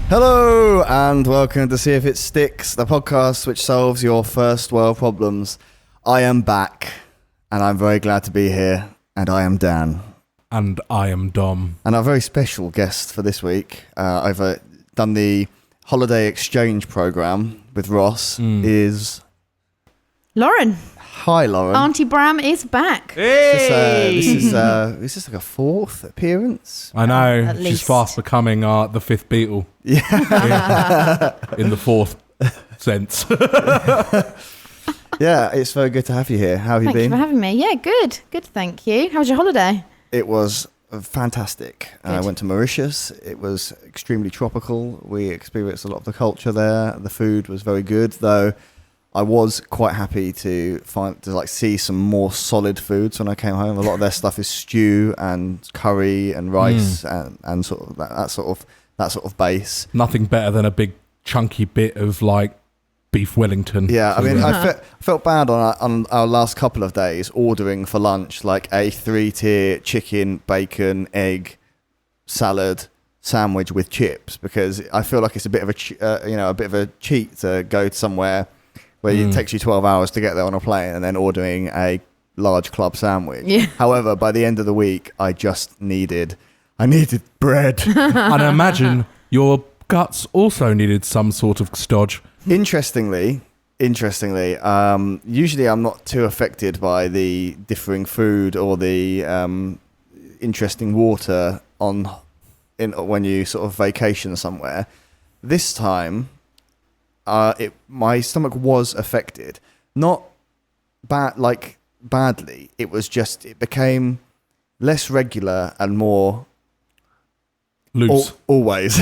Hello and welcome to See If It Sticks, the podcast which solves your first world problems. I am back and I'm very glad to be here, and I am Dan. And I am Dom. And our very special guest for this week, I've done the holiday exchange program with Ross, is... Lauren. Hi, Lauren. Aunty Bram is back. Hey! This is like a fourth appearance. I know. At She's least. fast becoming the fifth Beatle. Yeah. In the fourth sense. Yeah, it's very good to have you here. How have you Thank you been? for having me. Yeah, good. Good, thank you. How was your holiday? It was fantastic. I went to Mauritius. It was extremely tropical. We experienced a lot of the culture there. The food was very good, though I was quite happy to see some more solid foods when I came home. A lot of their stuff is stew and curry and rice and sort of that sort of base. Nothing better than a big chunky bit of like beef Wellington. Yeah, I mean, I felt bad on our last couple of days ordering for lunch like a 3-tier chicken, bacon, egg, salad sandwich with chips, because I feel like it's a bit of a cheat to go somewhere where it takes you 12 hours to get there on a plane and then ordering a large club sandwich. Yeah. However, by the end of the week, I needed bread. And I imagine your guts also needed some sort of stodge. Interestingly, usually I'm not too affected by the differing food or the interesting water when you sort of vacation somewhere. This time, my stomach was affected, not badly. It was just, it became less regular and more Loose. Always.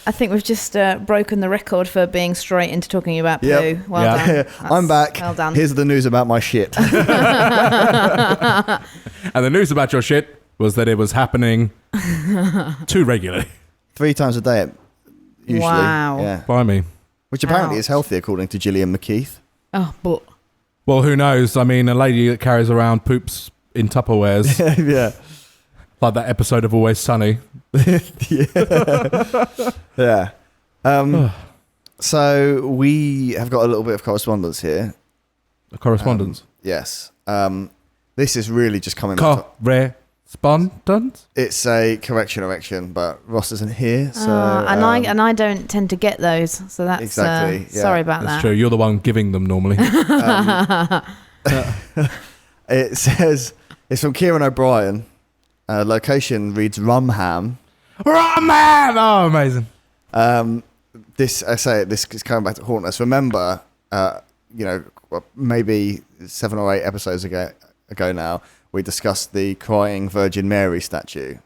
I think we've just broken the record for being straight into talking about poo. Yep. Well done. I'm back. Well done. Here's the news about my shit. And the news about your shit was that it was happening too regularly. 3 times a day, usually. Wow. Yeah. By me. Which apparently is healthy, according to Gillian McKeith. Oh, but... Well, who knows? I mean, a lady that carries around poops in Tupperwares. Yeah. Like that episode of Always Sunny. Yeah. So we have got a little bit of correspondence here. The correspondence. Yes. This is really just coming. Correspondence? It's a correction erection, but Ross isn't here, so and I don't tend to get those, so that's exactly. Yeah. Sorry about That's that. true. You're the one giving them normally. It says it's from Kieran O'Brien. Location reads Rumham. Rumham! Oh, amazing. This is coming back to haunt us. Remember, maybe 7 or 8 episodes ago now, we discussed the crying Virgin Mary statue.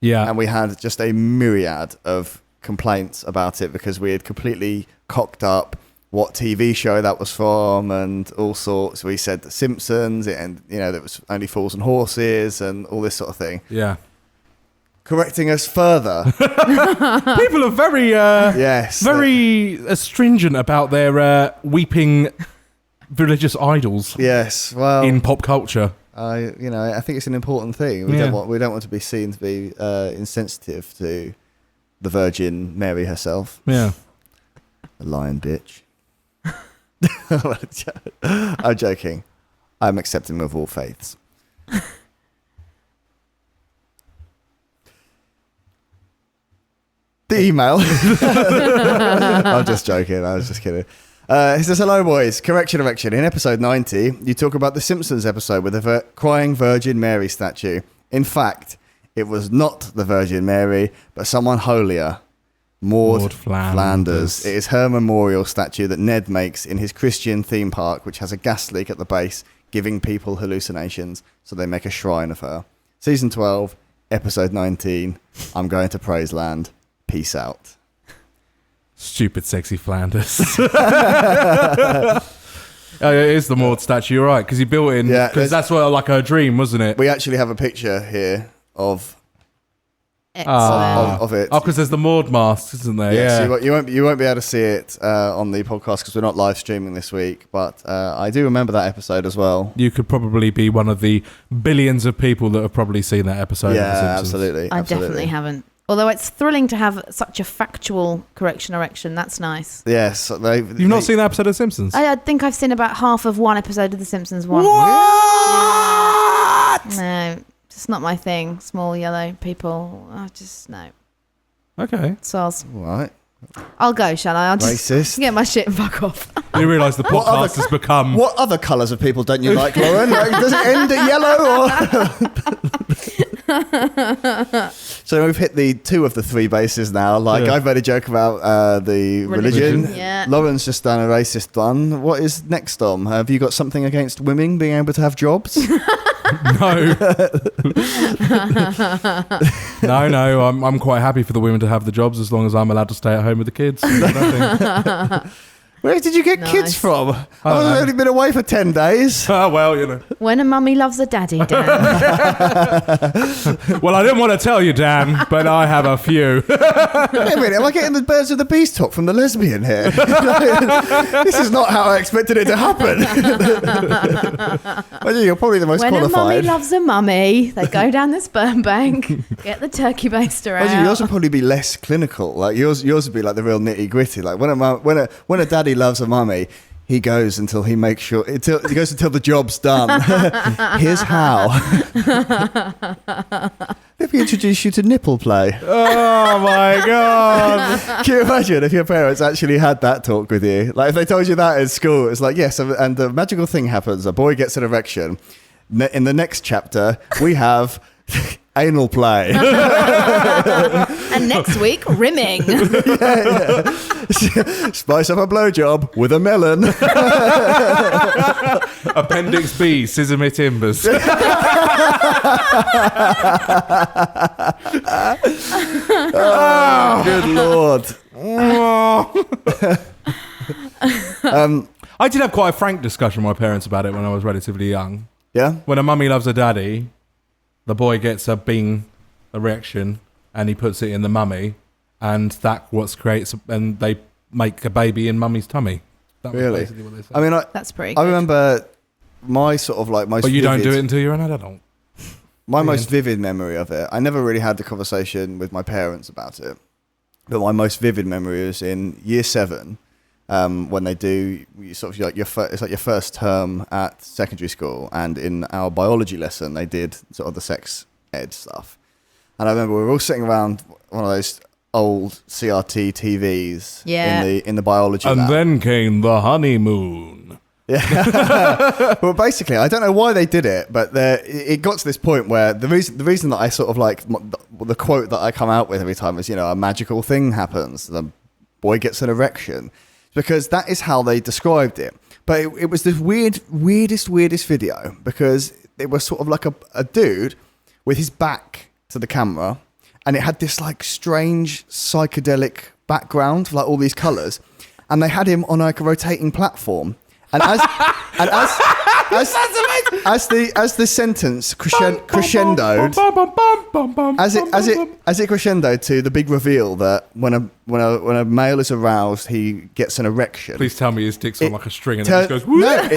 Yeah. And we had just a myriad of complaints about it because we had completely cocked up what TV show that was from and all sorts. We said The Simpsons, and there was Only Fools and Horses and all this sort of thing. Yeah. Correcting us further. People are very very astringent about their weeping religious idols. Yes, well, in pop culture. I think it's an important thing. We don't want to be seen to be insensitive to the Virgin Mary herself. Yeah. A lying bitch. I'm joking. I'm accepting of all faiths. The email. I'm just joking. I was just kidding. He says, hello, boys. Correction. In episode 90, you talk about the Simpsons episode with the crying Virgin Mary statue. In fact, it was not the Virgin Mary, but someone holier. Maud Flanders. It is her memorial statue that Ned makes in his Christian theme park, which has a gas leak at the base, giving people hallucinations, so they make a shrine of her. Season 12, episode 19, I'm going to Praise Land. Peace out. Stupid sexy Flanders. It is the Maud statue, you're right, because he built it in, because that's what, her dream, wasn't it? We actually have a picture here of Excellent. Of it. Oh, because there's the Maud mask, isn't there? Yeah. Yeah. So you won't be able to see it on the podcast because we're not live streaming this week. But I do remember that episode as well. You could probably be one of the billions of people that have probably seen that episode. Yeah, of The Simpsons. absolutely. I definitely haven't. Although it's thrilling to have such a factual correction erection. That's nice. Yes. You've not seen that episode of Simpsons? I think I've seen about half of one episode of The Simpsons. One. What? No, it's not my thing. Small yellow people. No. Okay. Soz. Right. I'll go, shall I? I'll just Racist. get my shit and fuck off. You realise the podcast has become... What other colours of people don't you like, Lauren? Does it end at yellow or... So we've hit the 2 of the 3 bases now. I've made a joke about the religion. Yeah. Lauren's just done a racist one. What is next, Dom? Have you got something against women being able to have jobs? No. No. I'm quite happy for the women to have the jobs as long as I'm allowed to stay at home with the kids. Where did you get kids from? I've only been away for 10 days. Oh, well, you know. When a mummy loves a daddy, Dan. Well, I didn't want to tell you, Dan, but I have a few. Wait a minute, am I getting the birds of the beast talk from the lesbian here? This is not how I expected it to happen. Well, you're probably the most When qualified. a mummy loves a mummy, they go down the sperm bank, get the turkey baster out. Yours would probably be less clinical. Like yours would be like the real nitty gritty. Like when a daddy loves a mummy, he goes until he makes sure until the job's done. Here's how. Let me introduce you to nipple play. Oh my god! Can you imagine if your parents actually had that talk with you? Like if they told you that in school, it's like yes, and the magical thing happens. A boy gets an erection. In the next chapter, we have anal play. And next week, rimming. Yeah. Spice up a blowjob with a melon. Appendix B, scissor me timbers. Oh, good lord. I did have quite a frank discussion with my parents about it when I was relatively young. Yeah? When a mummy loves a daddy, the boy gets a bing erection and he puts it in the mummy, and that creates, and they make a baby in mummy's tummy. That was Really? basically what they said. I mean, That's pretty I good. remember my sort of like most But you vivid, don't do it until you're an adult. my most vivid memory of it. I never really had the conversation with my parents about it, but my most vivid memory is in year 7. When they do sort of like it's like your first term at secondary school, and in our biology lesson they did sort of the sex ed stuff, and I remember we were all sitting around one of those old CRT TVs in the biology And lab. then came the honeymoon. Yeah. Well, basically, I don't know why they did it, but it got to this point where the reason that I sort of like the quote that I come out with every time is, a magical thing happens, the boy gets an erection. Because that is how they described it. But it was this weirdest video, because it was sort of like a dude with his back to the camera, and it had this like strange psychedelic background, like all these colours, and they had him on like a rotating platform. And as the sentence crescendoed, as it crescendoed to the big reveal that when a male is aroused, he gets an erection. Please tell me his dick's on like a string and then it just goes... No,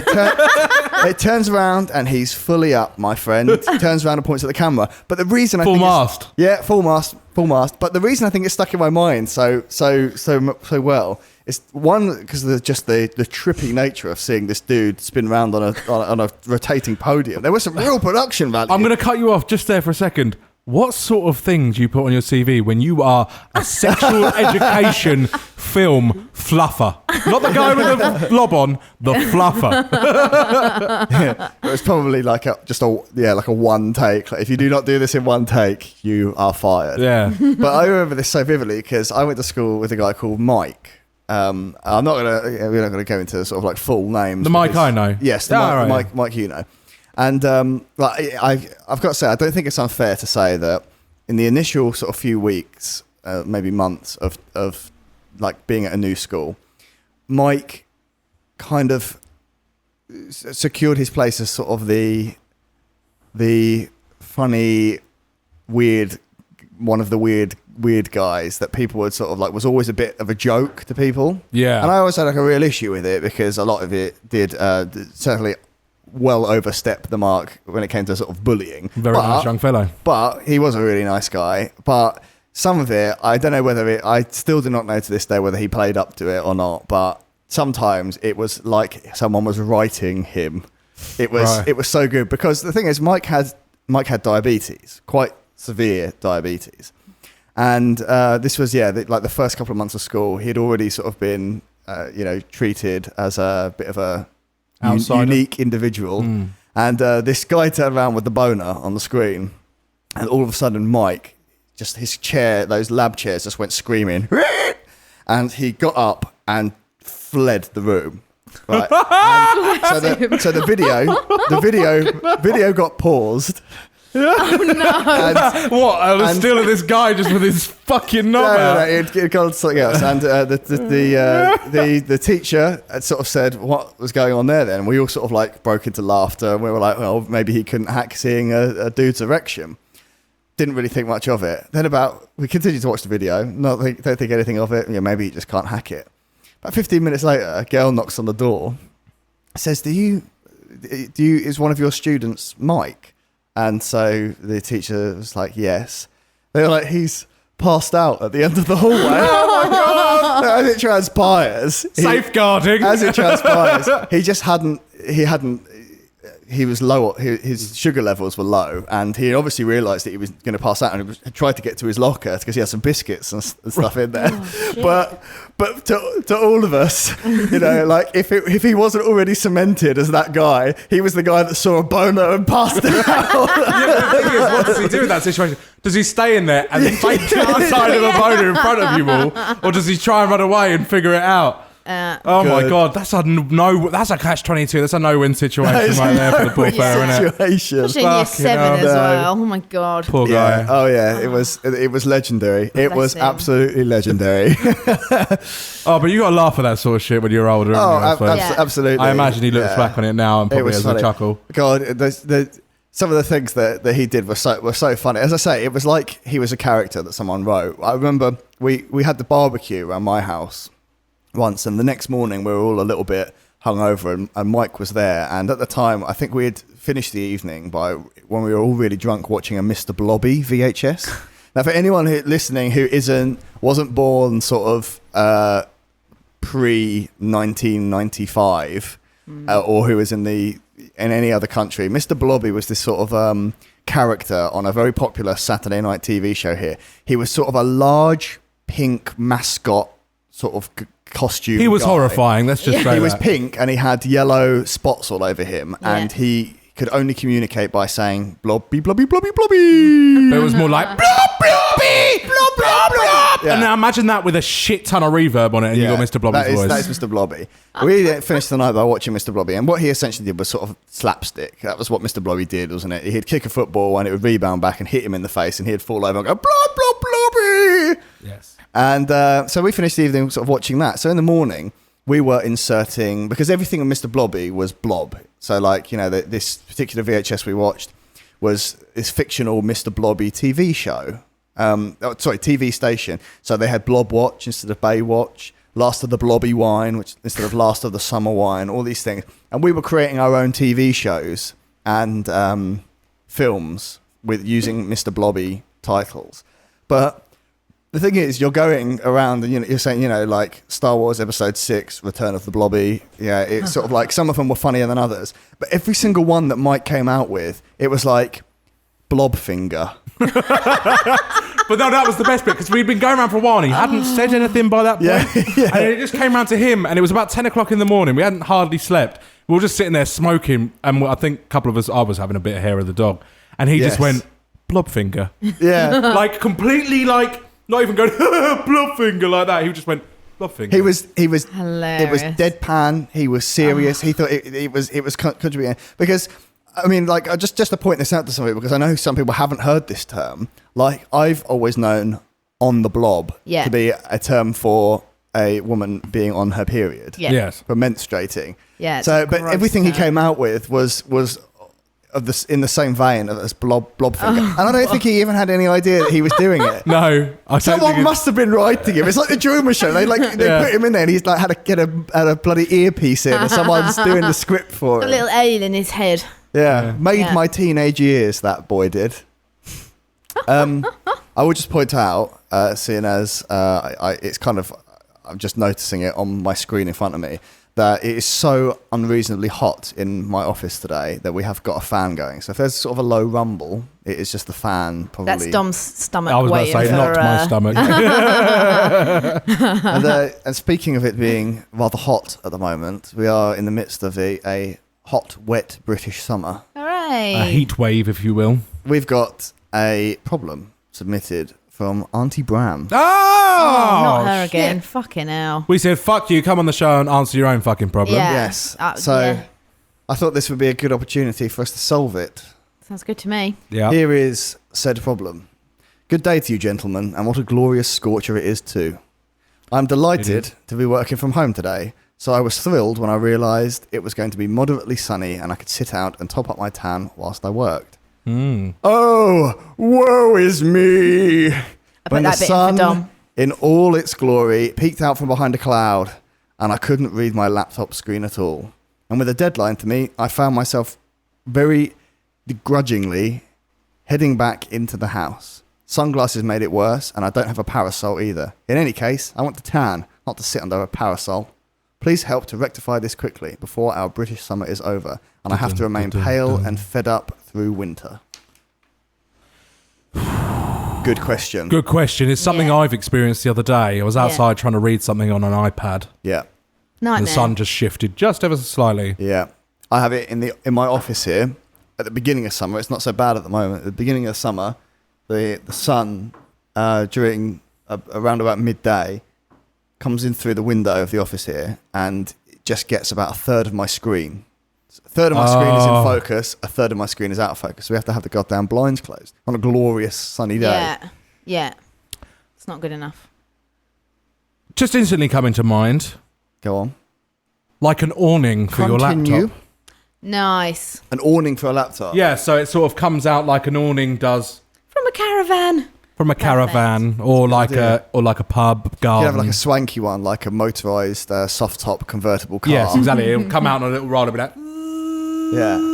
it turns around and he's fully up, my friend. Turns around and points at the camera. But the reason Full mast. Full mast. But the reason I think it's stuck in my mind so well is, one, because of just the trippy nature of seeing this dude spin around on a rotating podium. There was some real production value. I'm going to cut you off just there for a second. What sort of things do you put on your CV when you are a sexual education film fluffer? Not the guy with the lob on, the fluffer. Yeah, it was probably like a one take. Like, if you do not do this in one take, you are fired. Yeah. But I remember this so vividly because I went to school with a guy called Mike. We're not gonna go into sort of like full names. The Mike I know. Yes, Mike you know. And I've got to say, I don't think it's unfair to say that in the initial sort of few weeks, maybe months of like being at a new school, Mike kind of secured his place as sort of the funny, weird, one of the weird guys that people would sort of like, was always a bit of a joke to people. Yeah. And I always had like a real issue with it because a lot of it did certainly well overstep the mark when it came to sort of bullying. Very nice young fellow. But he was a really nice guy. But some of it, I don't know I still do not know to this day whether he played up to it or not, but sometimes it was like someone was writing him. It was so good, because the thing is, Mike had diabetes, quite severe diabetes. And this was, like the first couple of months of school, he'd already sort of been, treated as a bit of a unique individual. And this guy turned around with the boner on the screen, and all of a sudden Mike, just his chair, those lab chairs just went screaming. And he got up and fled the room. Right. And so the video got paused. Oh no! What? I was still at this guy just with his fucking knob out. No, it got something else. And the teacher had sort of said, what was going on there then? And we all sort of like broke into laughter, and we were like, well, maybe he couldn't hack seeing a dude's erection. Didn't really think much of it. Then we continued to watch the video, don't think anything of it. Maybe he just can't hack it. About 15 minutes later, a girl knocks on the door, says, is one of your students Mike? And so the teacher was like, yes. They were like, he's passed out at the end of the hallway. Oh my God. As it transpires. Safeguarding. As it transpires, he was low, his sugar levels were low, and he obviously realised that he was going to pass out, and he tried to get to his locker because he had some biscuits and stuff in there. But to all of us, like if he wasn't already cemented as that guy, he was the guy that saw a boner and passed it out. The thing is, what does he do in that situation? Does he stay in there and faint outside of a boner in front of you all, or does he try and run away and figure it out? My God, that's a catch-22. That's a no-win situation right there for the poor player, isn't it? Especially in year 7 as well. Oh my God. Poor guy. Yeah. Oh yeah, it was legendary. It was absolutely legendary. But you got to laugh at that sort of shit when you're older. Absolutely. I imagine he looks back on it now and probably has a chuckle. God, some of the things that he did were so funny. As I say, it was like he was a character that someone wrote. I remember we had the barbecue around my house once, and the next morning we were all a little bit hungover, and Mike was there, and at the time I think we had finished the evening when we were all really drunk watching a Mr. Blobby VHS. Now for anyone listening who wasn't born sort of pre-1995 or who was in any other country, Mr. Blobby was this sort of character on a very popular Saturday night TV show here. He was sort of a large pink mascot sort of costume. He was guy. Horrifying. Let's just say he was pink, and he had yellow spots all over him, and he could only communicate by saying blobby, blobby, blobby, blobby. But it was more like blob, blobby, blob, blob, blob. Yeah. And now imagine that with a shit ton of reverb on it, and you got Mr. Blobby's voice. That is Mr. Blobby. We finished the night by watching Mr. Blobby, and what he essentially did was sort of slapstick. That was what Mr. Blobby did, wasn't it? He'd kick a football, and it would rebound back and hit him in the face, and he'd fall over and go blob, blob, blobby. Yes. And so we finished the evening sort of watching that. So in the morning, we were inserting, because everything on Mr. Blobby was blob. So like, this particular VHS we watched was this fictional Mr. Blobby TV show. TV station. So they had Blob Watch instead of Bay Watch, Last of the Blobby Wine, which instead of Last of the Summer Wine, all these things. And we were creating our own TV shows and films using Mr. Blobby titles. But the thing is, you're going around and you're saying, like Star Wars Episode 6, Return of the Blobby. Yeah, it's sort of like some of them were funnier than others. But every single one that Mike came out with, it was like Blobfinger. But no, that was the best bit, because we'd been going around for a while and he hadn't said anything by that point. Yeah. And it just came round to him, and it was about 10 o'clock in the morning. We hadn't hardly slept. We were just sitting there smoking, and I think a couple of us, I was having a bit of hair of the dog, and he just went, Blobfinger. Yeah. Like completely like, not even going, Blobfinger like that. He just went, Blobfinger. He was hilarious. It was deadpan. He was serious. He thought it was contributing, because I mean, like, just to point this out to some people, because I know some people haven't heard this term. Like, I've always known on the blob to be a term for a woman being on her period. Yeah. Yes. For menstruating. Yeah. So, but everything he came out with was of this in the same vein as Blobfinger. And I don't think he even had any idea that he was doing it. No. Someone must have been writing him. It's like the Truman Show. They put him in there, and he's like had a bloody earpiece in, and someone's doing the script for him. A little ale in his head. Yeah. Made my teenage years, that boy did. I would just point out, seeing as it's kind of, I'm just noticing it on my screen in front of me, that it is so unreasonably hot in my office today that we have got a fan going. So if there's sort of a low rumble, it is just the fan probably. That's Dom's stomach. I was about to say, not my stomach. And speaking of it being rather hot at the moment, we are in the midst of a hot, wet British summer. Hooray. A heat wave, if you will. We've got a problem submitted from Aunty Bram. Oh, Not her again. Fucking hell. We said, fuck you, come on the show and answer your own fucking problem. Yeah. Yes. So yeah. I thought this would be a good opportunity for us to solve it. Sounds good to me. Yeah. Here is said problem. Good day to you, gentlemen, and what a glorious scorcher it is too. I'm delighted to be working from home today, so I was thrilled when I realised it was going to be moderately sunny and I could sit out and top up my tan whilst I worked. Oh, woe is me! When the that bit in for sun, Dom. in all its glory, peeked out from behind a cloud, and I couldn't read my laptop screen at all. And with a deadline to meet, I found myself very begrudgingly heading back into the house. Sunglasses made it worse, and I don't have a parasol either. In any case, I want to tan, not to sit under a parasol. Please help to rectify this quickly before our British summer is over, and I have to remain pale and fed up through winter. Good question. Good question. It's something I've experienced the other day. I was outside trying to read something on an iPad. Yeah. Nightmare. The sun just shifted just ever so slightly. Yeah. I have it in my office here at the beginning of summer. It's not so bad at the moment. At the beginning of summer, the sun during around about midday comes in through the window of the office here and it just gets about a third of my screen. A third of my screen is in focus, a third of my screen is out of focus. So we have to have the goddamn blinds closed on a glorious sunny day. Yeah. Yeah. It's not good enough. Just instantly coming to mind, Go on. like an awning for your Continue. laptop. Nice. An awning for a laptop. Yeah, so it sort of comes out like an awning does From a caravan. from a caravan or like a pub You garden. have like a swanky one, like a motorised soft top convertible car. Yes, exactly. It'll come out on a little rod, be like, Yeah.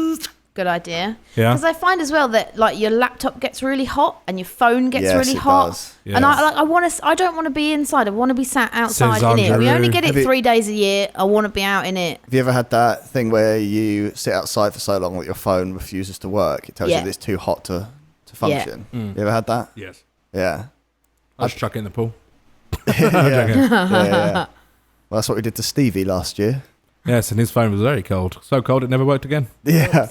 Good idea. Yeah. Because I find as well that like your laptop gets really hot and your phone gets Yes, really it hot. does. And I don't want to be inside. I want to be sat outside Says in it. We Andrew. only get it Have you- 3 days a year. I want to be out in it. Have you ever had that thing where you sit outside for so long that your phone refuses to work? It tells you that it's too hot to function. You ever had that? yes. Yeah. I'll just chuck it in the pool. yeah. yeah. Well, that's what we did to Stevie last year. Yes, and his phone was very cold. So cold it never worked again. Yeah.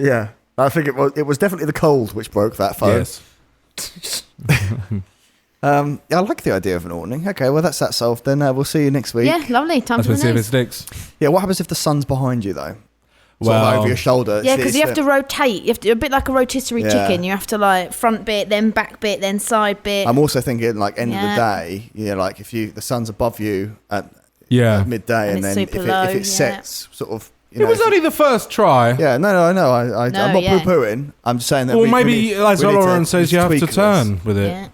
Yeah. I think it was definitely the cold which broke that phone. Yes. I like the idea of an awning. Okay, well that's that solved. Then we'll see you next week. Yeah, lovely. Time Let's for the see if it news. sticks. Yeah, what happens if the sun's behind you though? Sort Well, of over your shoulder. Yeah, because you have to rotate. You have to a bit like a rotisserie Yeah. chicken. You have to like front bit, then back bit, then side bit. I'm also thinking like end of the Yeah. day, like if the sun's above you at Yeah. midday, And and it's then super if low, it yeah. sets sort of, It was only the first try. Yeah, no, I know. I'm No, not yeah. poo-pooing. I'm just saying that. Or we maybe, need- as we need Lauren says, you have to tweak this. turn with it. Yeah.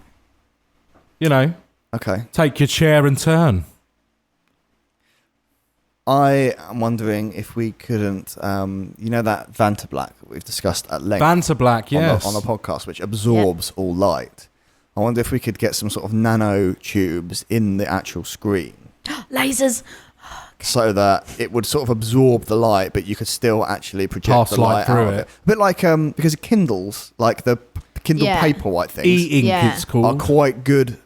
You know, Okay. take your chair and turn. I am wondering if we couldn't, that Vanta Black that we've discussed at length Vanta Black, yes. on the podcast, which absorbs all light. I wonder if we could get some sort of nano tubes in the actual screen Lasers. so that it would sort of absorb the light, but you could still actually project Pass the light light through out of it. it. A bit like because Kindles, like the Kindle Yeah. Paperwhite things, E-ink, Yeah. it's are called. quite good.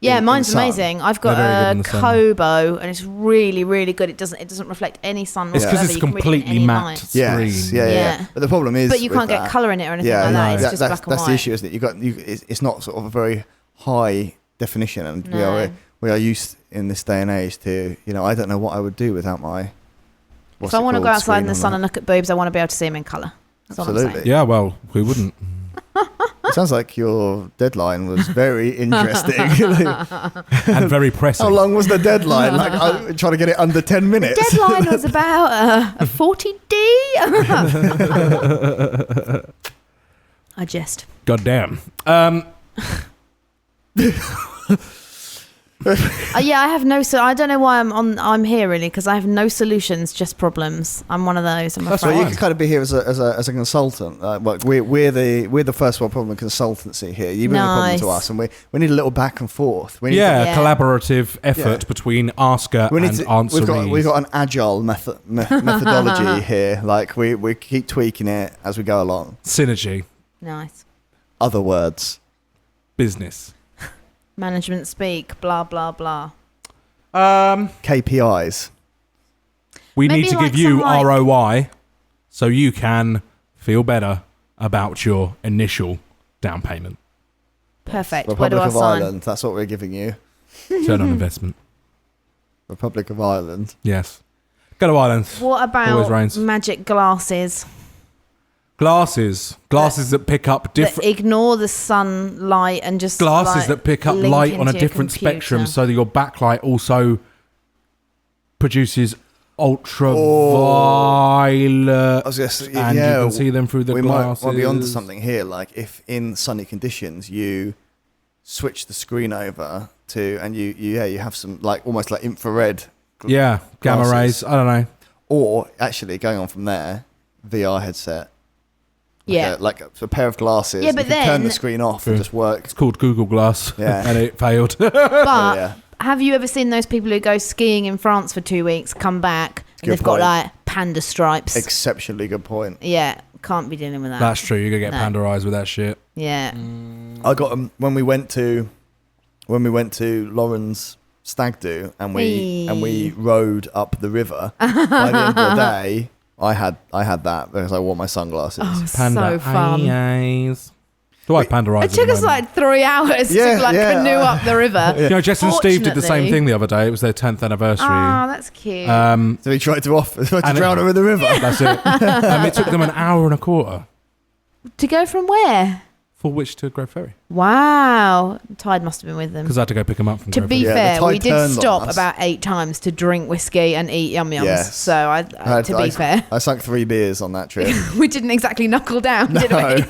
Yeah, in mine's the sun. amazing. I've got They're very good a in the sun. Kobo, and it's really, really good. It doesn't reflect any sun. It's because whatsoever. it's You can read it in completely any matte light. screen. Yes, yeah. Yeah. But the problem is, But you with can't get that- colour in it or anything Yeah, like that. no, It's just black and that's white. the issue, isn't it? It's not sort of a very high definition, and No. we are used in this day and age to, I don't know what I would do without my. If I want to go outside in the sun and look at boobs, I want to be able to see them in colour. That's all I'm Absolutely. saying. Yeah, well, who wouldn't? It sounds like your deadline was very interesting. And very pressing. How long was the deadline? Like, I'm trying to get it under 10 minutes. Deadline was about a 40D. I jest. God damn. Yeah, I have no. So I don't know why I'm here really, because I have no solutions, just problems. I'm one of those. I'm That's afraid. right. You can kind of be here as a consultant. We're the first world problem consultancy here. You bring the problem to us, and we need a little back and forth. We need collaborative effort between asker and answeree. We've got an agile methodology here. Like we keep tweaking it as we go along. Synergy. Nice. Other words. Business. Management speak. Blah blah blah. KPIs. We Maybe need to like give you some, like- ROI so you can feel better about your initial down payment. Perfect. Where do Republic I of sign? Ireland. That's what we're giving you. Return on investment. Republic of Ireland. Yes. Go to Ireland. What Always about rains. magic glasses Glasses that pick up different. that ignore the sunlight and just Glasses that pick up link light on a into your different computer? spectrum, so that your backlight also produces ultraviolet. I was going to say, And you can see them through the we glasses. might be onto something here. Like if in sunny conditions you switch the screen over to, and you have some like almost like infrared. Yeah, gamma glasses. rays. I don't know. Or actually going on from there, VR headset. Yeah. Like a pair of glasses. Yeah, but you can turn the then- screen off True. and just work. It's called Google Glass. Yeah. And it failed. But yeah. have you ever seen those people who go skiing in France for 2 weeks, come back, and Good they've got point. like panda stripes? Exceptionally good point. Yeah, can't be dealing with that. That's true. You're going to get No. panda eyes with that shit. Yeah. I got them when we went to Lauren's stag do, and we rode up the river. By the end of the day, I had that because I wore my sunglasses. Oh, Panda so fun. eyes. Do I have panda eyes? It took us like 3 hours to canoe up the river. You know, Jess and Steve did the same Fortunately. thing the other day. It was their 10th anniversary. Oh, that's cute. So he tried to drown her in the river. That's it. It took them an hour and a quarter To go from where? for which to Grove Ferry. Wow. Tide must have been with them. Because I had to go pick them up from To Grove be Ferry. Yeah, the fair, tide we did turned on stop us. about 8 times to drink whiskey and eat yum yums. Yes. So to be fair, I sunk 3 beers on that trip. we didn't exactly knuckle down, did we?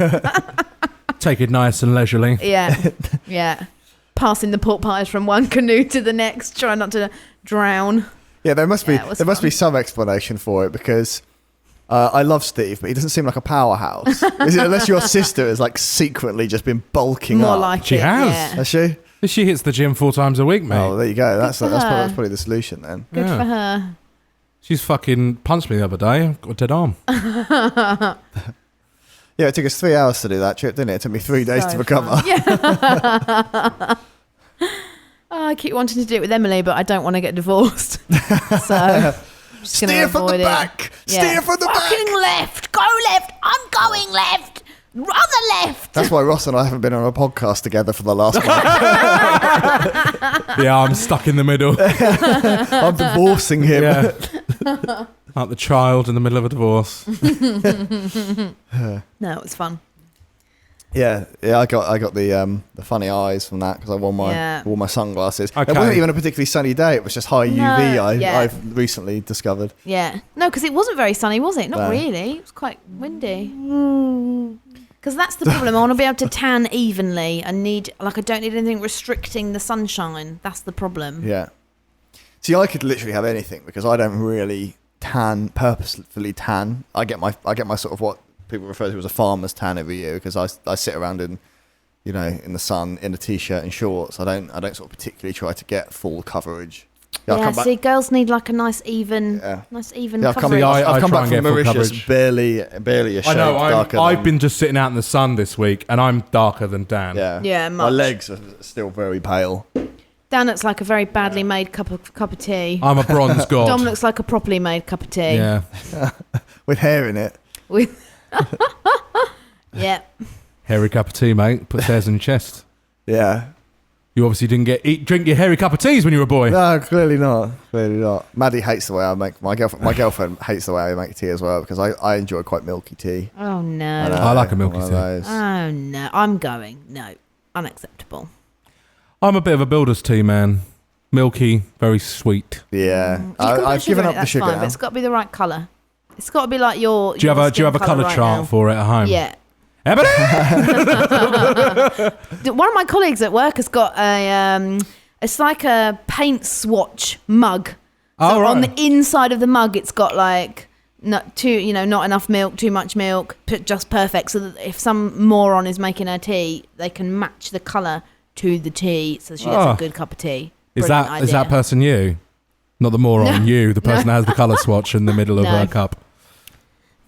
Take it nice and leisurely. Yeah. Yeah. Passing the pork pies from one canoe to the next, trying not to drown. Yeah, there must Yeah, it was be fun. some explanation for it because I love Steve, but he doesn't seem like a powerhouse. Is it, unless your sister has like secretly just been bulking More up. like She it. has. Yeah. Has she? She hits the gym 4 times a week, mate. Oh, there you go. That's for her. probably the solution then. Good Yeah. for her. She's fucking punched me the other day. I've got a dead arm. Yeah, it took us 3 hours to do that trip, didn't it? It took me 3 days So to recover. fun. Yeah. I keep wanting to do it with Emily, but I don't want to get divorced. So I'm just gonna Steer from the avoid it. back. Yeah. Steer from the Fucking back. left. Go left. I'm going left. Other left. That's why Ross and I haven't been on a podcast together for the last month. Yeah, I'm stuck in the middle. I'm divorcing him. Yeah. Like the child in the middle of a divorce. No, it was fun. Yeah, I got the funny eyes from that because I wore my sunglasses. Okay. It wasn't even a particularly sunny day. It was just high UV. yeah. I've recently discovered. Yeah. No, because it wasn't very sunny, was it? Not No. really. It was quite windy. Because that's the problem. I want to be able to tan evenly. I don't need anything restricting the sunshine. That's the problem. Yeah. See, I could literally have anything because I don't really purposefully tan. I get my sort of what people refer to as a farmer's tan every year because I sit around in the sun in a t-shirt and shorts. I don't sort of particularly try to get full coverage. Yeah, I've come back- see, girls need like a nice even Yeah. coverage. I've come try back and from get full Mauritius coverage. barely a shade I know. darker. I've than- been just sitting out in the sun this week, and I'm darker than Dan. Yeah. Yeah, My much. legs are still very pale. Dan looks like a very badly made cup of tea. I'm a bronze god. Dom looks like a properly made cup of tea. Yeah. With hair in it. With yeah. Hairy cup of tea, mate. Put hairs in your chest. Yeah. You obviously didn't drink your hairy cup of teas when you were a boy. No, clearly not. Clearly not. Maddie hates the way I make my girlfriend hates the way I make tea as well because I enjoy quite milky tea. Oh no. I know, I like a milky one of tea. those. Oh no. I'm going. No. Unacceptable. I'm a bit of a builder's tea man. Milky, very sweet. Yeah. You can put I've sugar given in up it, the that's sugar fine, now. but it's got to be the right colour. It's got to be like your. Do you have a colour chart for it at home? Yeah. Ebony? One of my colleagues at work has got a It's like a paint swatch mug. Oh, So right. on the inside of the mug, it's got like not enough milk, too much milk, just perfect. So that if some moron is making her tea, they can match the colour to the tea, so she gets a good cup of tea. Is Brilliant that idea. person you? Not the moron, you, the person that has the colour swatch in the middle of No. her cup.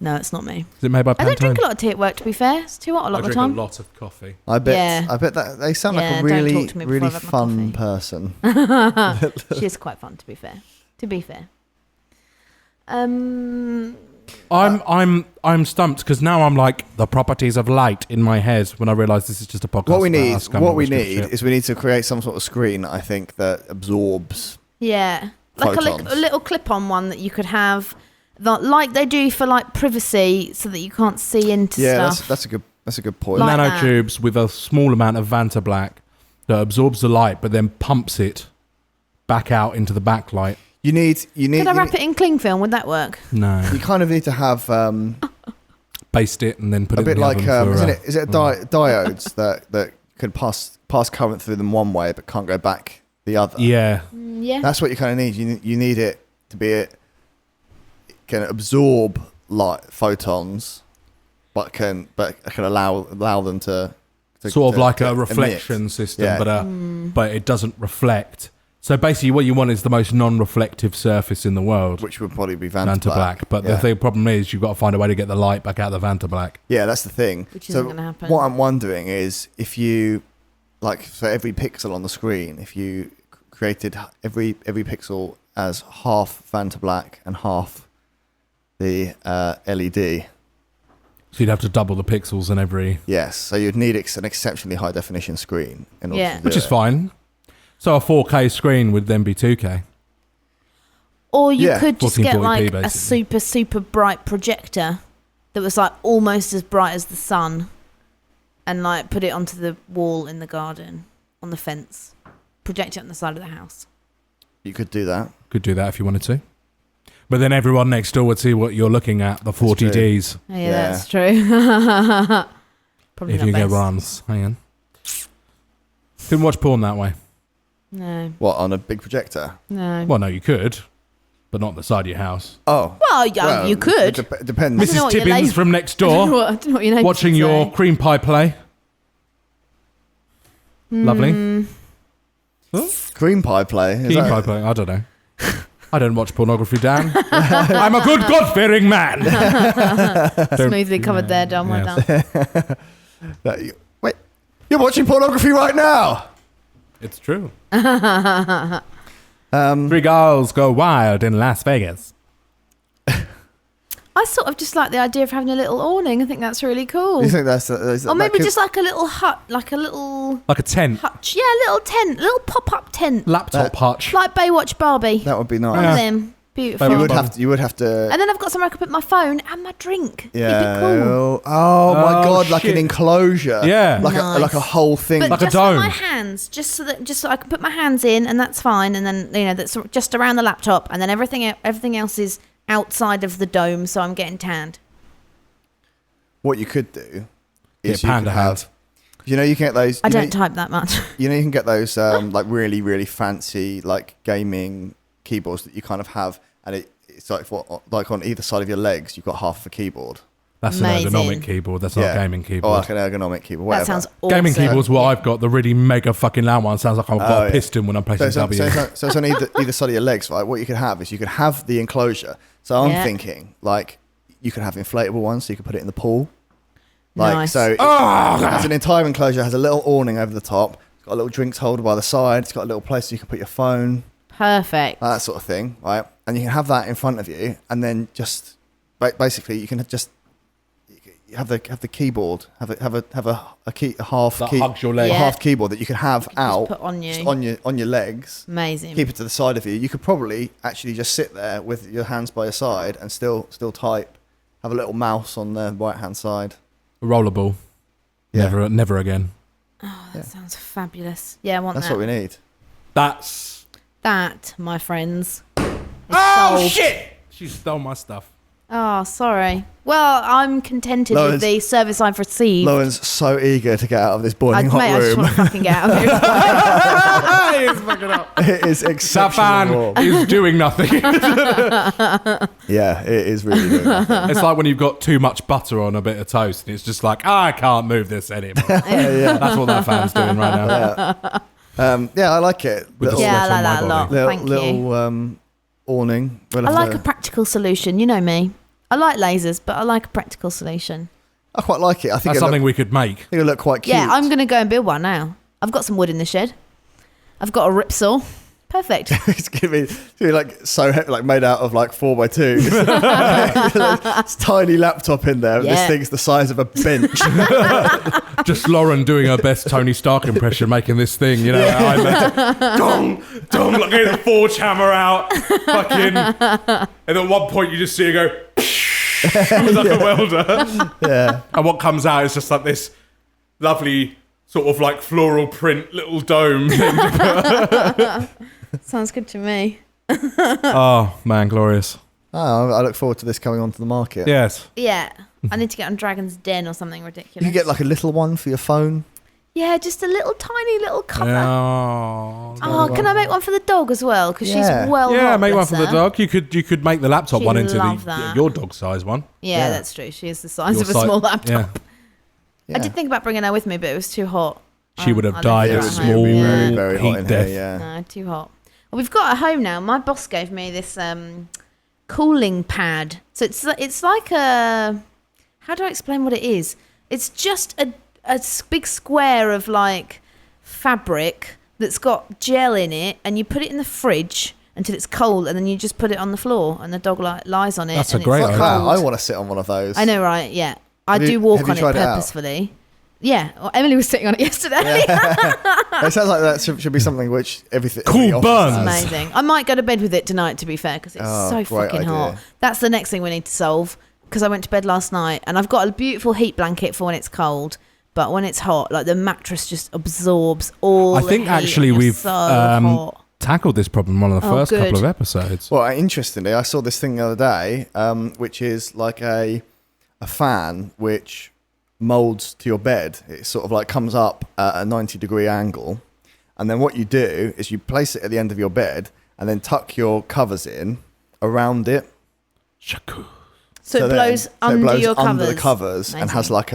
No, it's not me. Is it made by Pantone? I don't drink a lot of tea at work, to be fair. It's too hot a lot I of the drink time. a lot of coffee. I bet. Yeah. I bet that they sound like Yeah, a don't really, talk to me before really I've had my fun coffee. person. She is quite fun, to be fair. To be fair. Um, I'm stumped because now I'm like the properties of light in my head when I realise this is just a podcast. What we about need, us coming up with shit. is we need to create some sort of screen. I think that absorbs. yeah. Like Photons. a little clip-on one that you could have, like they do for like privacy, so that you can't see into Yeah, stuff. that's a good point. Like that. nanotubes with a small amount of Vanta Black that absorbs the light but then pumps it back out into the backlight. You need. Could I wrap it in cling film? Would that work? No. You kind of need to have Baste it and then put a it bit in the like oven for, is it diodes that can pass current through them one way but can't go back the other. Yeah. Yeah. That's what you kind of need. You need it to be it can absorb light photons, but can allow them to Sort of like to a emit. reflection system, Yeah. but it doesn't reflect. So basically what you want is the most non-reflective surface in the world. which would probably be Vanta Vanta Black. But yeah. the problem is you've got to find a way to get the light back out of the Vanta Black. Yeah, that's the thing. Which isn't gonna happen. What I'm wondering is if you, like, for every pixel on the screen, if you created every pixel as half Vanta Black and half the LED. So you'd have to double the pixels in every... Yes, so you'd need an exceptionally high definition screen in order Yeah. to do Which is it. fine. So a 4K screen would then be 2K. Or you Yeah. could just 1440p get like a basically. super bright projector that was like almost as bright as the sun, and like put it onto the wall in the garden, on the fence, project it on the side of the house. You could do that. Could do that if you wanted to. But then everyone next door would see what you're looking at, the 40Ds. Yeah, Yeah. that's true. Probably If not you get best. runs. Hang on. Couldn't watch porn that way. No, What, on a big projector? no. Well, no, you could. But not the side of your house. Oh. Well, yeah, well, you could. It depends. I don't know Mrs. what your Tibbins lazy- from next I don't know door what- I don't know what your neighbours watching would your say. cream pie play. Lovely. Mm, Cream pie play. Is Cream that- pie play. I don't know. I don't watch pornography, Dan. I'm a good God-fearing man. Don't- smoothly covered there, Dom. Well Yes. done. Wait, you're watching pornography right now. It's true. 3 3 girls go wild in Las Vegas. I sort of just like the idea of having a little awning. I think that's really cool. You think that's Or maybe just like a little hut, like a little Like a tent. hutch. Yeah, a little tent, little pop-up tent. Laptop hutch. Like Baywatch Barbie. that would be One nice. of them. Beautiful. You Baywatch would have to. And then I've got somewhere I can put my phone and my drink. Yeah. It'd be cool. Oh my Oh, god! Like shit. an enclosure. Yeah. Like Nice. like a whole thing. But Like a just for my dome. hands, just so I can put my hands in, and that's fine. And then that's just around the laptop, and then everything else is outside of the dome, so I'm getting tanned. What you could do Get is you panda could have. You know, you can get those. I you know, don't type that much. You know, you can get those like really, really fancy like gaming keyboards that you kind of have, and it's like on either side of your legs, you've got half of a keyboard. That's Amazing. an ergonomic keyboard. That's not a gaming Or keyboard. like an ergonomic keyboard. Whatever. That sounds awesome. Gaming keyboard's what I've got. The really mega fucking loud one. Sounds like I've got Oh, a yeah. piston when I'm So pressing it's, W. so it's on either side of your legs, right? What you could have is you could have the enclosure. So I'm Yeah. thinking like you could have inflatable ones, so you could put it in the pool. Like Nice. so, it has an entire enclosure, has a little awning over the top. It's got a little drinks holder by the side. It's got a little place so you can put your phone, Perfect. that sort of thing, right? And you can have that in front of you, and then just basically you can just have the keyboard, have a half That key, hugs your leg. Yeah. a half keyboard that you can have out put on you. just on your legs. Amazing. Keep it to the side of you. You could probably actually just sit there with your hands by your side and still type. Have a little mouse on the right hand side. Rollerball. Yeah. Never again. Oh, that sounds fabulous. Yeah, I want That's that. what we need. That's... That, my friends. is Oh, solved. shit! She stole my stuff. Oh, sorry. Well, I'm contented with the service I've received. Lauren's so eager to get out of this boiling hot I just room. want to fucking get out of here. He is fucking up. It is That exceptional. fan warm. is doing nothing. Yeah, it is really good. It's like when you've got too much butter on a bit of toast and it's just like, I can't move this anymore. Yeah. That's what that fan's doing right now. Yeah, I like it. With the Yeah, I sweat on like my that a body. lot. Thank you. Little awning. We'll I have like to- a practical solution. You know me. I like lasers, but I like a practical solution. I quite like it. I think That's something we could make. it'll look quite cute. Yeah, I'm going to go and build one now. I've got some wood in the shed. I've got a rip saw. Perfect. It's gonna be like so like made out of like 4x2. It's tiny laptop in there. And Yeah. This thing's the size of a bench. Just Lauren doing her best Tony Stark impression, making this thing, you know. Dong, dong, like getting the forge hammer out. Fucking. And at one point you just see her go, like a welder. Yeah. And what comes out is just like this lovely sort of like floral print little dome thing. Sounds good to me. Oh, man, glorious. Oh, I look forward to this coming onto the market. Yes. Yeah. I need to get on Dragon's Den or something ridiculous. You can get like a little one for your phone. Yeah, just a little tiny little cover. Oh, Oh, can I make one for the dog as well? Because Yeah. she's well yeah, hot, make one bless for the her. dog. You could make the laptop She'd one into love that. your dog size one. Yeah, Yeah. that's true. She is the size Your of a si- small laptop. Yeah. Yeah. I did think about bringing her with me, but it was too hot. She would have I left died her a at It home, small would be yeah. very, very hot heat in death. here. Yeah. No, too hot. Well, we've got a home now. My boss gave me this cooling pad. So it's like a... How do I explain what it is? It's just a big square of like fabric that's got gel in it, and you put it in the fridge until it's cold, and then you just put it on the floor, and the dog lies on it. That's a and great it's Fuck idea. that. cold. I want to sit on one of those. I know, right? Yeah. I Have you- do walk have you on it tried it out? purposefully. Yeah. Well, Emily was sitting on it yesterday. It sounds like that should be something which everything. Cool every office burns. has. Amazing. I might go to bed with it tonight, to be fair, because it's Oh, so great fucking hot. idea. That's the next thing we need to solve, because I went to bed last night and I've got a beautiful heat blanket for when it's cold, but when it's hot, like the mattress just absorbs all I the think heat actually and you're we've so hot. tackled this problem in one of the Oh, first couple good. of episodes. Well, interestingly, I saw this thing the other day, which is like a fan which molds to your bed. It sort of like comes up at a 90-degree angle, and then what you do is you place it at the end of your bed and then tuck your covers in around it. Shaku. So it blows under your covers. under the covers and has Amazing. like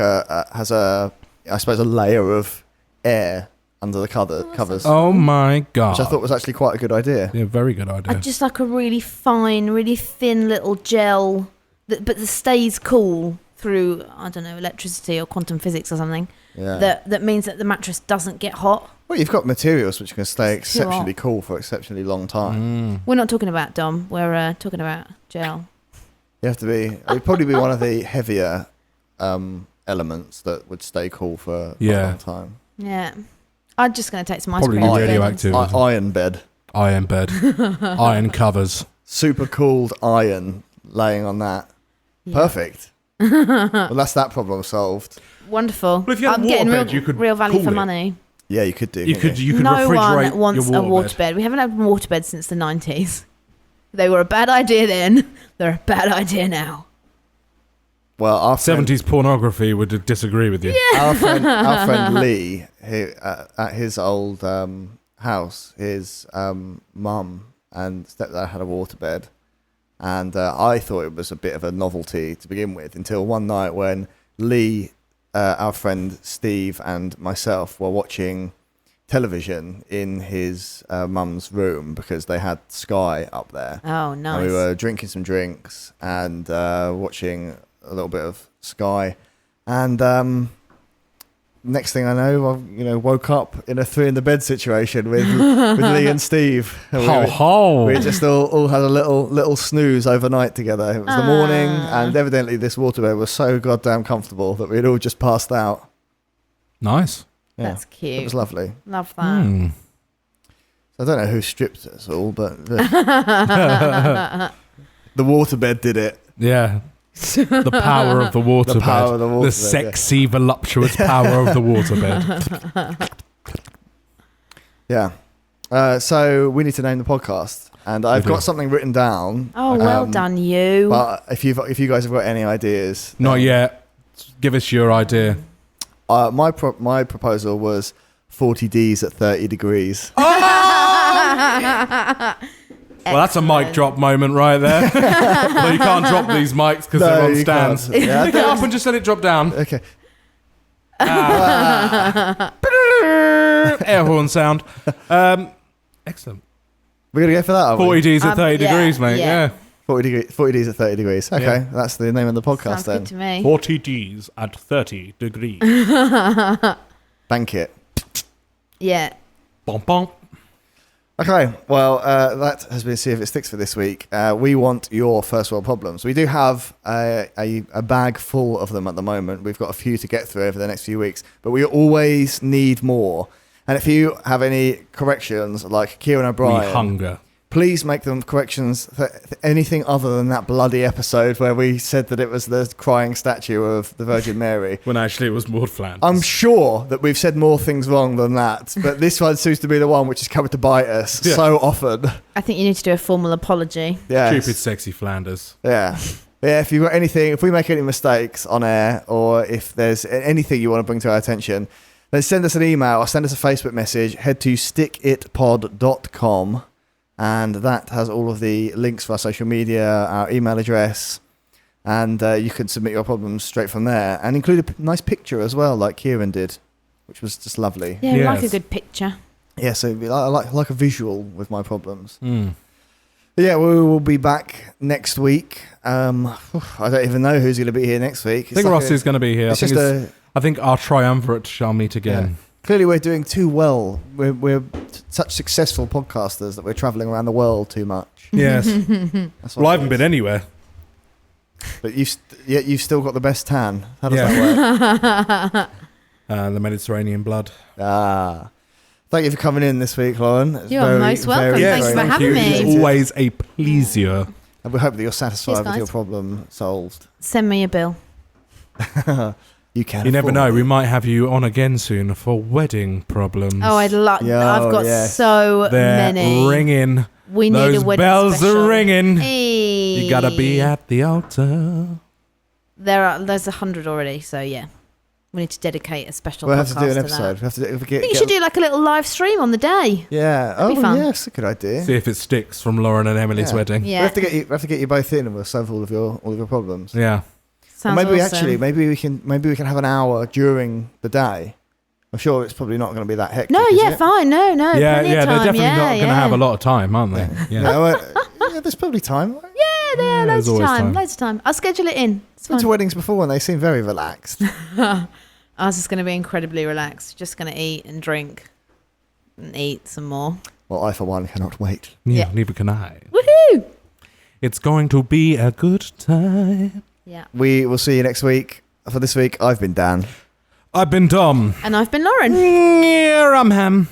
I suppose a layer of air under the covers, Oh my god. which I thought was actually quite a good idea. Yeah, very good idea. Just like a really fine, really thin little gel, but that stays cool through, I don't know, electricity or quantum physics or something. Yeah. That means that the mattress doesn't get hot. Well, you've got materials which can stay It's too exceptionally hot. cool for an exceptionally long time. We're not talking about Dom. We're talking about gel. You have to be. It would probably be one of the heavier elements that would stay cool for a Yeah. long time. Yeah. I'm just going to take some ice Probably cream. to bed. radioactive. Iron bed, Iron bed. Iron covers. super cooled iron laying on that. Yeah. Perfect. Well, that's that problem solved. Wonderful. Well, if you had I'm a getting waterbed, you could real value cool for it. money. Yeah, you could do. You couldn't could you could No refrigerate one wants your a waterbed. We haven't had a waterbed since the 90s. They were a bad idea then. They're a bad idea now. Well, our friend, 70s pornography would disagree with you. our friend Lee, at his old house, his mum and stepdad had a waterbed, and I thought it was a bit of a novelty to begin with, until one night when Lee, our friend Steve, and myself were watching television in his mum's room because they had Sky up there. Oh, nice. And we were drinking some drinks and watching a little bit of Sky, and next thing I know, I woke up in a three in the bed situation with Lee and Steve. And Ho ho. we just all had a little snooze overnight together. It was the morning, and evidently this waterbed was so goddamn comfortable that we'd all just passed out. Nice. Yeah, That's cute. it was lovely. Love that. Hmm. I don't know who stripped us all, but the waterbed did it. Yeah. The power of the waterbed. The power of the waterbed, The sexy, voluptuous power of the waterbed. Yeah. So we need to name the podcast. and I've do. got something written down. Oh, well done, you. But if you guys have got any ideas, Not yet. Give us your idea. my proposal was 40 Ds at 30 degrees. Well, that's a mic drop moment right there. Well, you can't drop these mics because they're on you stands. can't. Yeah, Pick it up and just let it drop down. okay. Air horn sound. Excellent. We're gonna go for that. Are 40 we? Ds at 30 yeah, degrees, mate. yeah. 40 Ds at 30 degrees. Okay, Yeah. that's the name of the podcast Sounds then. good to me. 40 Ds at 30 degrees. Bank it. Yeah. Bom, bom. Okay, well, that has been See If It Sticks for this week. We want your first world problems. We do have a bag full of them at the moment. We've got a few to get through over the next few weeks, but we always need more. And if you have any corrections, like Kieran We O'Brien, hunger. please make them corrections for anything other than that bloody episode where we said that it was the crying statue of the Virgin Mary. When actually it was Maud Flanders. I'm sure that we've said more things wrong than that, but this one seems to be the one which is coming to bite us so often. I think you need to do a formal apology. Yeah. Stupid, sexy Flanders. Yeah. Yeah, if you've got anything, if we make any mistakes on air, or if there's anything you want to bring to our attention, then send us an email or send us a Facebook message. Head to stickitpod.com, and that has all of the links for our social media, our email address, and you can submit your problems straight from there, and include a nice picture as well, like Kieran did, which was just lovely. Yeah, like a Yes. good picture. Yeah, so I like a visual with my problems. Mm. Yeah, we will be back next week. I don't even know who's going to be here next week. I think Ross is going to be here. I think our triumvirate shall meet again. Yeah. Clearly, we're doing too well. We're such successful podcasters that we're travelling around the world too much. Yes. That's what Well, I it haven't is. been anywhere. But yet you've still got the best tan. How does Yeah. that work? The Mediterranean blood. Thank you for coming in this week, Lauren. It's You're most welcome. Yes, Thanks for thank having you. me. It's always a pleasure. And we hope that you're satisfied Cheers, with your guys. problem solved. Send me a bill. You can. You never afford know. it. We might have you on again soon for wedding problems. Oh, I'd love. Yeah, I've got yes. so They're many. ringing. We need Those a wedding bells special. are ringing. Hey. You gotta be at the altar. There's 100 already, so yeah. We need to dedicate a special We'll podcast have to do an to episode. that. We have to do, I think you should do like a little live stream on the day. Yeah. That'd be fun. Yeah, that's a good idea. See if it sticks from Lauren and Emily's Yeah. wedding. Yeah. We have to get you both in, and we'll solve all of your problems. Yeah. Sounds maybe awesome. maybe we can have an hour during the day. I'm sure it's probably not going to be that hectic. No, is yeah, it? fine. No, Yeah, plenty yeah. of They're time. definitely yeah, not going to yeah. have a lot of time, aren't they? Yeah. No, yeah, there's probably time. Yeah, Yeah, loads there's of always time. time. Loads of time. I'll schedule it in. It's Been to fine. weddings before and they seem very relaxed. Ours is going to be incredibly relaxed. Just going to eat and drink and eat some more. Well, I for one cannot wait. Yeah, Yeah. neither can I. Woohoo! It's going to be a good time. Yeah. We will see you next week. For this week, I've been Dan. I've been Dom. And I've been Lauren. Yeah, I'm Ham.